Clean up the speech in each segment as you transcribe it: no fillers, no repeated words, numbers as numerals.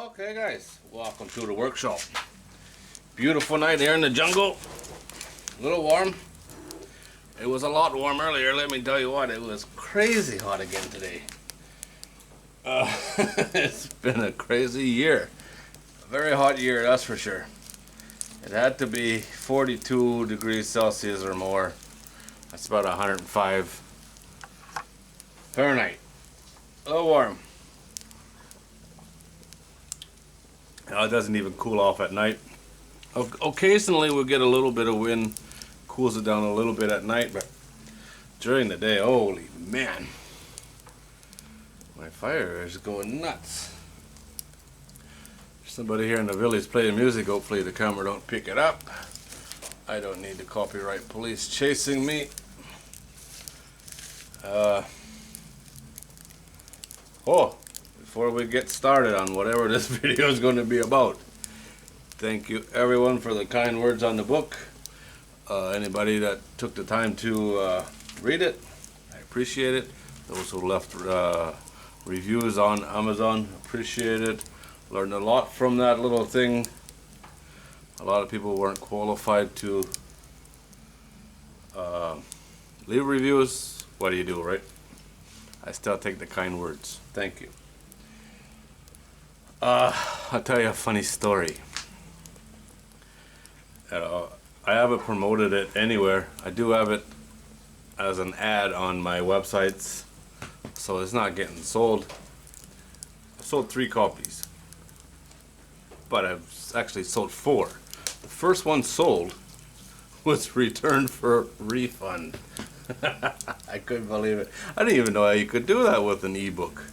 Okay guys, welcome to the workshop. Beautiful night here in the jungle. A little warm. It was a lot warm earlier, let me tell you what, it was crazy hot again today. It's been a crazy year. A very hot year, that's for sure. It had to be 42 degrees Celsius or more. That's about 105 Fahrenheit. A little warm. Now it doesn't even cool off at night. Occasionally we'll get a little bit of wind, cools it down a little bit at night, but during the day, holy man, my fire is going nuts. There's somebody here in the village playing music. Hopefully the camera don't pick it up. I don't need the copyright police chasing me. Before we get started on whatever this video is going to be about, thank you everyone for the kind words on the book. Anybody that took the time to read it, I appreciate it. Those who left reviews on Amazon, appreciate it. Learned a lot from that little thing. A lot of people weren't qualified to leave reviews. What do you do, right? I still take the kind words. Thank you. I'll tell you a funny story. I haven't promoted it anywhere. I do have it as an ad on my websites, so it's not getting sold. I sold 3 copies, but I've actually sold 4. The first one sold was returned for refund. I couldn't believe it. I didn't even know how you could do that with an ebook.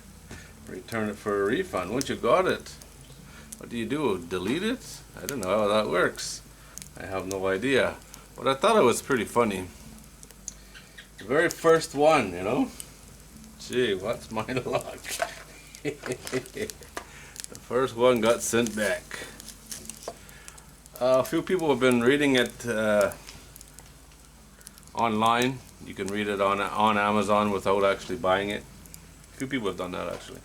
Return it for a refund. Once you got it, what do you do? Delete it? I don't know how that works. I have no idea. But I thought it was pretty funny. The very first one, you know? Gee, what's my luck? The first one got sent back. A few people have been reading it online. You can read it on Amazon without actually buying it. A few people have done that actually.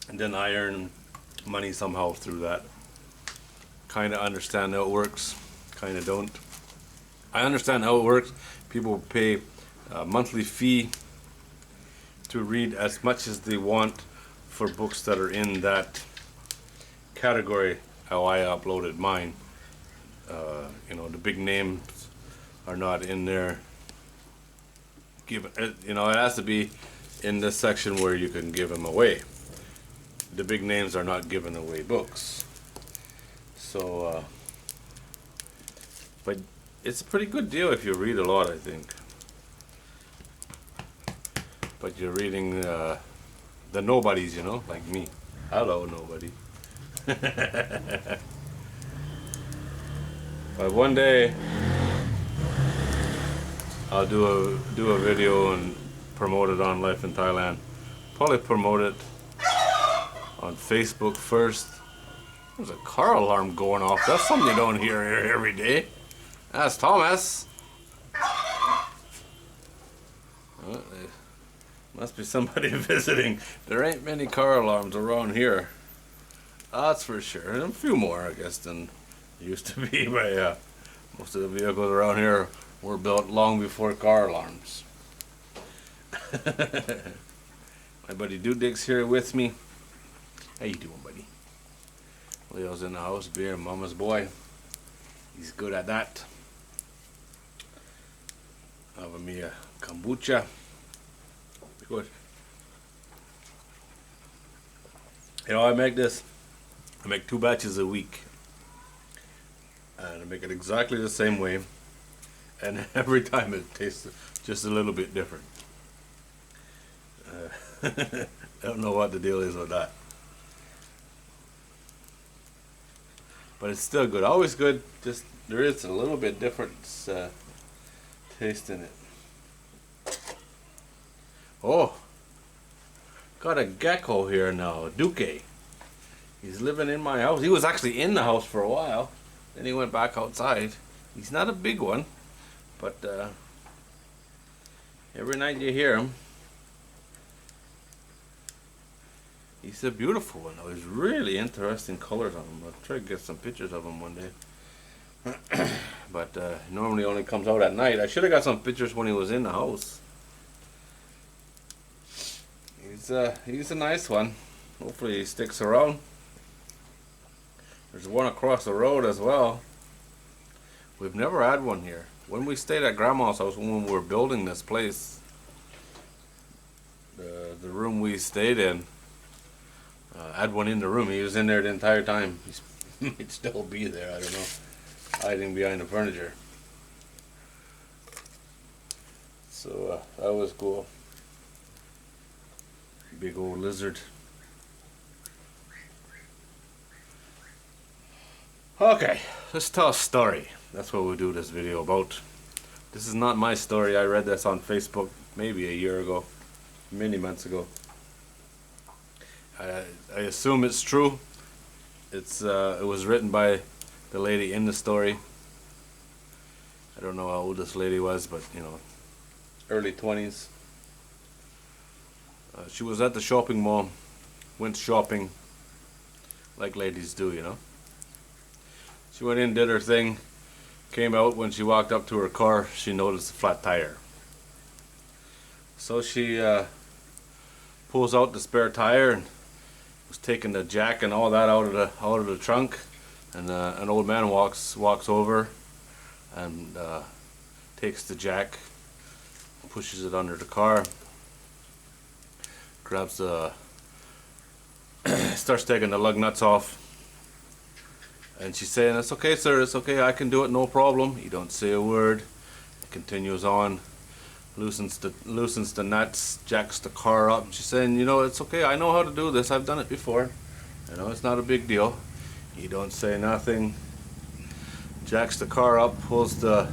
And then I earn money somehow through that. Kind of understand how it works, kind of don't. I understand how it works. People pay a monthly fee to read as much as they want for books that are in that category, how I uploaded mine. You know, the big names are not in there. You know, it has to be in this section where you can give them away. The big names are not giving away books. So, but it's a pretty good deal if you read a lot, I think. But you're reading the nobodies, you know, like me. Hello, nobody. But one day I'll do a video and promote it on Life in Thailand. Probably promote it on Facebook first. There's a car alarm going off. That's something you don't hear here every day. That's Thomas. Well, there must be somebody visiting. There ain't many car alarms around here. That's for sure. And a few more, I guess, than there used to be. But most of the vehicles around here were built long before car alarms. My buddy Dudig's here with me. How you doing, buddy? Leo's in the house, beer, mama's boy. He's good at that. Have me a kombucha. Good. You know, I make 2 batches a week. And I make it exactly the same way. And every time it tastes just a little bit different. I don't know what the deal is with that. But it's still good. Always good. Just there is a little bit different taste in it. Oh, got a gecko here now, Duque. He's living in my house. He was actually in the house for a while. Then he went back outside. He's not a big one, but every night you hear him. He's a beautiful one. There's really interesting colors on him. I'll try to get some pictures of him one day. But he normally only comes out at night. I should have got some pictures when he was in the house. He's a nice one. Hopefully he sticks around. There's one across the road as well. We've never had one here. When we stayed at Grandma's house, when we were building this place, the room we stayed in, had one in the room. He was in there the entire time. He might still be there, I don't know, hiding behind the furniture. So that was cool. Big old lizard. Okay, let's tell a story. That's what we'll do this video about. This is not my story. I read this on Facebook maybe a year ago, many months ago. I assume it's true. It was written by the lady in the story. I don't know how old this lady was, but you know, early 20s. She was at the shopping mall, went shopping like ladies do, you know. She went in, did her thing, came out. When she walked up to her car, she noticed a flat tire. So she pulls out the spare tire and was taking the jack and all that out of the trunk. And an old man walks over and takes the jack, pushes it under the car, grabs the starts taking the lug nuts off. And she's saying, "It's okay, sir, it's okay, I can do it, no problem." He don't say a word. It continues on, loosens the nuts, jacks the car up. She's saying, "You know, it's okay, I know how to do this, I've done it before. You know, it's not a big deal." He don't say nothing. Jacks the car up, pulls the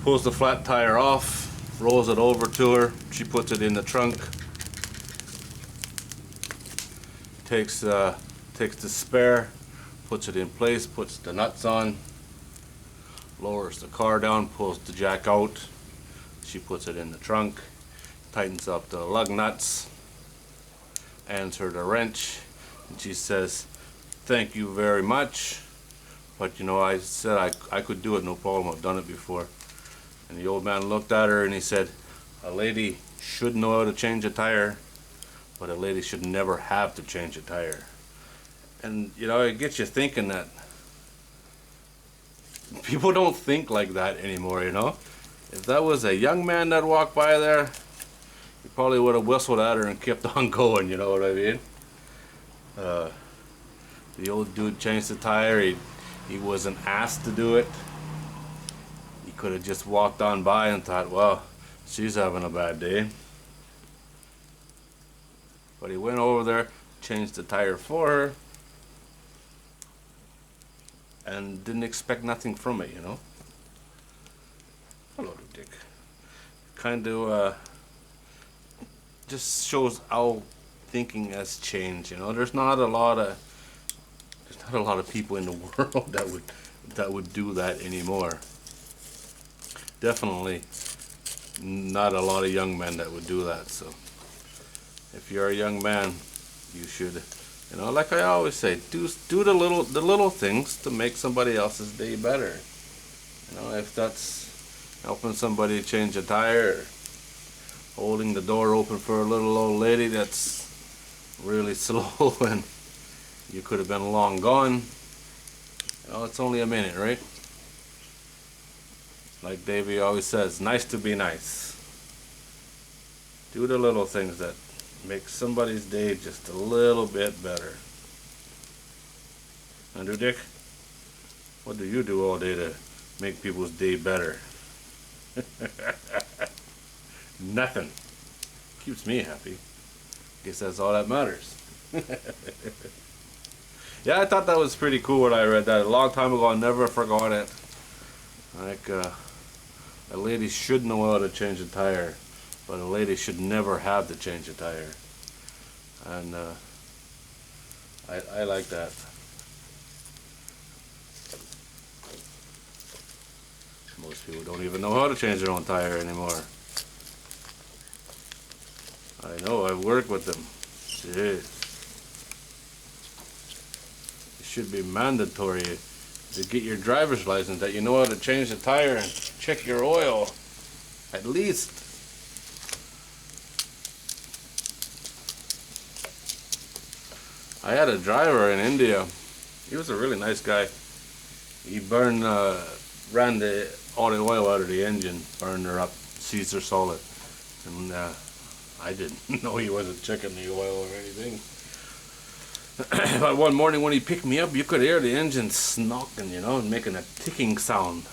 flat tire off, rolls it over to her. She puts it in the trunk. Takes the spare, puts it in place, puts the nuts on, lowers the car down, pulls the jack out. She puts it in the trunk, tightens up the lug nuts, hands her the wrench, and she says, "Thank you very much, but you know, I said I could do it, no problem, I've done it before." And the old man looked at her and he said, "A lady should know how to change a tire, but a lady should never have to change a tire." And you know, it gets you thinking that people don't think like that anymore, you know. If that was a young man that walked by there, he probably would have whistled at her and kept on going, you know what I mean? The old dude changed the tire. He wasn't asked to do it. He could have just walked on by and thought, "Well, she's having a bad day." But he went over there, changed the tire for her, and didn't expect nothing from it, you know. Hello, Dick. Kind of just shows how thinking has changed, you know. There's not a lot of people in the world that would do that anymore. Definitely not a lot of young men that would do that. So if you're a young man, you should, you know, like I always say, do the little things to make somebody else's day better. You know, if that's helping somebody change a tire, or holding the door open for a little old lady that's really slow and you could have been long gone. You know, it's only a minute, right? Like Davey always says, nice to be nice. Do the little things that make somebody's day just a little bit better. Andrew Dick, what do you do all day to make people's day better? Nothing. Keeps me happy. Guess that's all that matters. Yeah, I thought that was pretty cool when I read that a long time ago. I never forgot it. Like, a lady should know how to change a tire, but a lady should never have to change a tire. And I like that. Most people don't even know how to change their own tire anymore. I know, I've worked with them. Shit. It should be mandatory to get your driver's license that you know how to change the tire and check your oil. At least. I had a driver in India. He was a really nice guy. He ran all the oil out of the engine, burned her up, Caesar solid. And I didn't know he wasn't checking the oil or anything. But one morning when he picked me up, you could hear the engine snocking, you know, and making a ticking sound.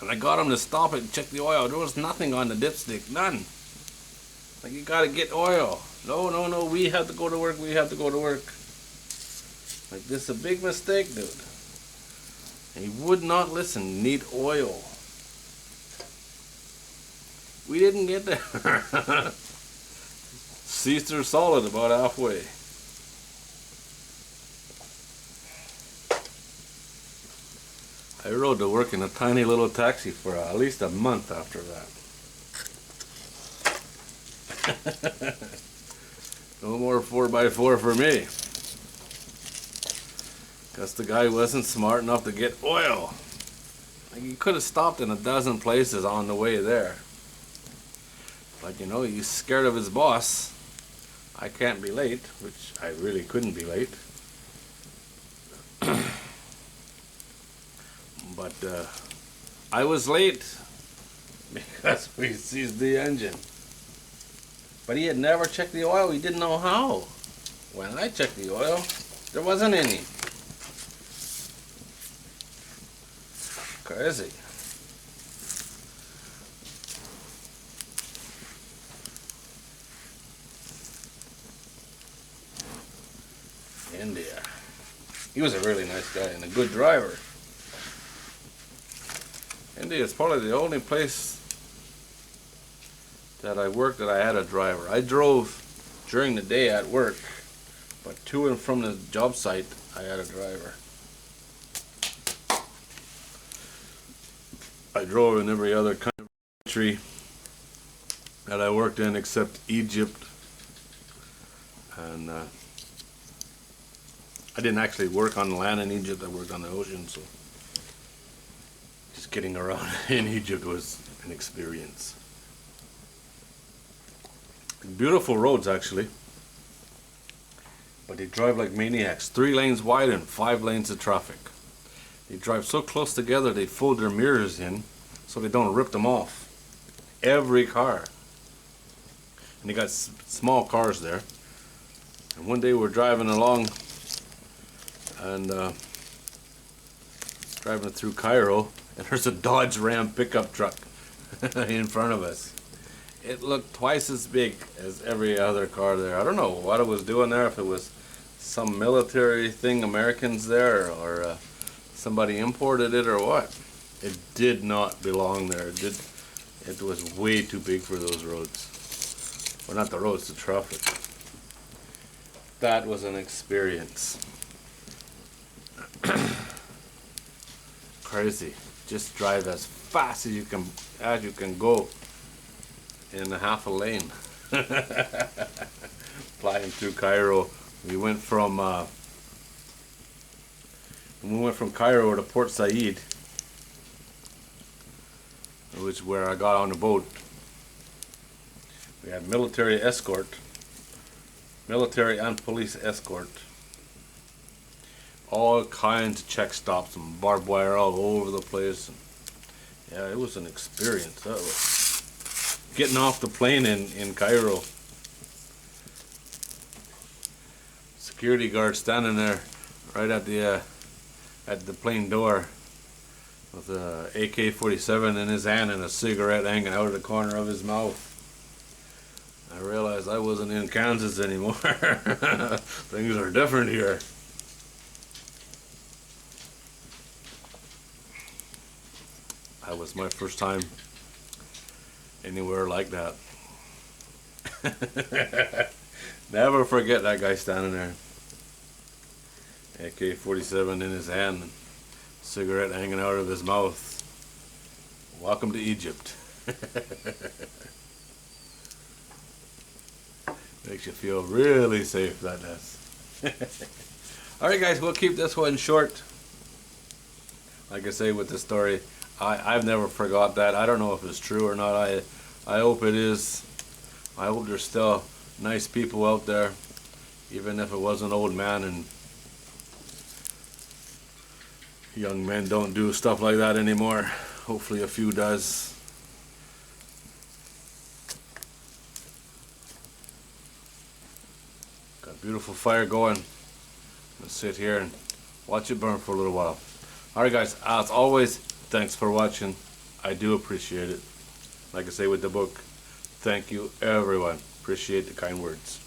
And I got him to stop it and check the oil. There was nothing on the dipstick, none. Like, you gotta get oil. No, we have to go to work, we have to go to work. Like, this is a big mistake, dude. And he would not listen, need oil. We didn't get there. Caesar solid about halfway. I rode to work in a tiny little taxi for at least a month after that. No more 4x4 for me. Because the guy wasn't smart enough to get oil. Like, he could have stopped in a dozen places on the way there. But you know, he's scared of his boss. I can't be late, which I really couldn't be late. But I was late because we seized the engine. But he had never checked the oil. He didn't know how. When I checked the oil, there wasn't any. Crazy. India. He was a really nice guy and a good driver. India is probably the only place that I worked that I had a driver. I drove during the day at work, but to and from the job site, I had a driver. I drove in every other country that I worked in except Egypt. And I didn't actually work on the land in Egypt, I worked on the ocean, so just getting around in Egypt was an experience. Beautiful roads, actually, but they drive like maniacs. 3 lanes wide and 5 lanes of traffic. They drive so close together they fold their mirrors in so they don't rip them off. Every car. And they got small cars there. And one day we're driving along and driving through Cairo, and there's a Dodge Ram pickup truck in front of us. It looked twice as big as every other car there. I don't know what it was doing there, if it was some military thing, Americans there, or somebody imported it or what. It did not belong there. It was way too big for those roads. Well, not the roads, the traffic. That was an experience. Crazy. Just drive as fast as you can go in a half a lane. Flying through Cairo. We went from Cairo to Port Said, which is where I got on the boat. We had military escort, military and police escort, all kinds of check stops and barbed wire all over the place. And yeah, it was an experience. That was getting off the plane in Cairo. Security guard standing there right at the plane door with a AK-47 in his hand and a cigarette hanging out of the corner of his mouth. I realized I wasn't in Kansas anymore. Things are different here. That was my first time anywhere like that. Never forget that guy standing there. AK-47 in his hand, cigarette hanging out of his mouth. Welcome to Egypt. Makes you feel really safe, that does. Alright guys, we'll keep this one short. Like I say with the story, I've never forgot that. I don't know if it's true or not. I hope it is. I hope there's still nice people out there, even if it was an old man and young men don't do stuff like that anymore. Hopefully a few does. Got a beautiful fire going. Let's sit here and watch it burn for a little while. Alright guys, as always, thanks for watching. I do appreciate it. Like I say with the book, thank you everyone. Appreciate the kind words.